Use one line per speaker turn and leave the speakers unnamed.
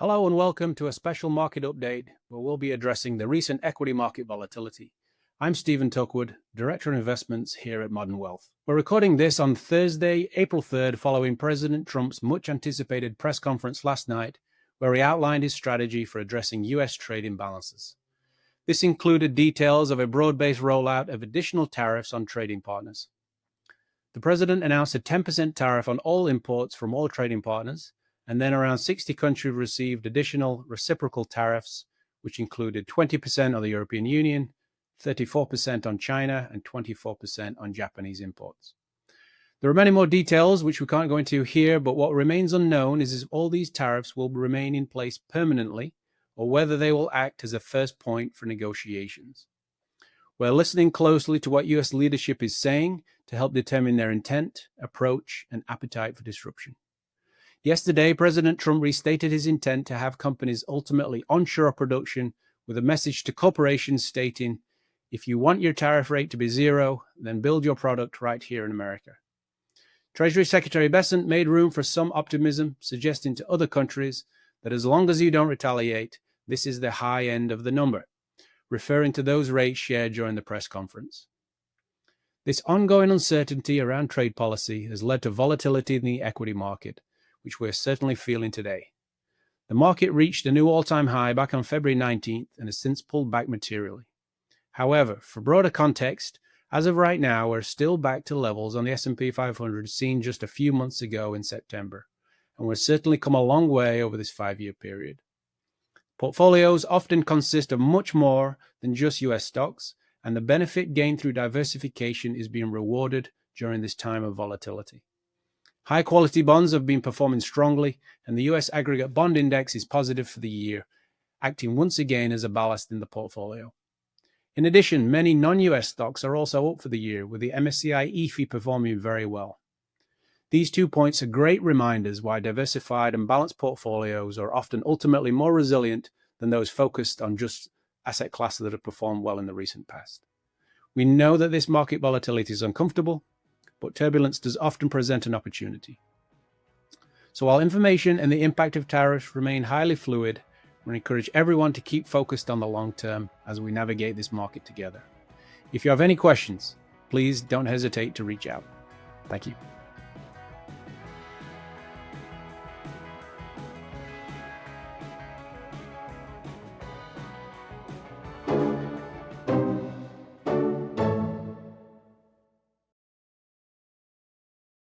Hello and welcome to a special market update where we'll be addressing the recent equity market volatility. I'm Stephen Tuckwood, Director of Investments here at Modern Wealth. We're recording this on Thursday, April 3rd, following President Trump's much anticipated press conference last night, where he outlined his strategy for addressing U.S. trade imbalances. This included details of a broad-based rollout of additional tariffs on trading partners. The president announced a 10% tariff on all imports from all trading partners, and then around 60 countries received additional reciprocal tariffs, which included 20% on the European Union, 34% on China, and 24% on Japanese imports. There are many more details which we can't go into here, but what remains unknown is if all these tariffs will remain in place permanently or whether they will act as a first point for negotiations. We're listening closely to what U.S. leadership is saying to help determine their intent, approach, and appetite for disruption. Yesterday, President Trump restated his intent to have companies ultimately onshore production with a message to corporations stating, if you want your tariff rate to be zero, then build your product right here in America. Treasury Secretary Bessent made room for some optimism, suggesting to other countries that as long as you don't retaliate, this is the high end of the number, referring to those rates shared during the press conference. This ongoing uncertainty around trade policy has led to volatility in the equity market, which we're certainly feeling today. The market reached a new all-time high back on February 19th and has since pulled back materially. However, for broader context, as of right now, we're still back to levels on the S&P 500 seen just a few months ago in September, and we've certainly come a long way over this 5-year period. Portfolios often consist of much more than just US stocks, and the benefit gained through diversification is being rewarded during this time of volatility. High-quality bonds have been performing strongly, and the US aggregate bond index is positive for the year, acting once again as a ballast in the portfolio. In addition, many non-US stocks are also up for the year, with the MSCI EAFE performing very well. These 2 points are great reminders why diversified and balanced portfolios are often ultimately more resilient than those focused on just asset classes that have performed well in the recent past. We know that this market volatility is uncomfortable, but turbulence does often present an opportunity. So while information and the impact of tariffs remain highly fluid, we encourage everyone to keep focused on the long term as we navigate this market together. If you have any questions, please don't hesitate to reach out. Thank you.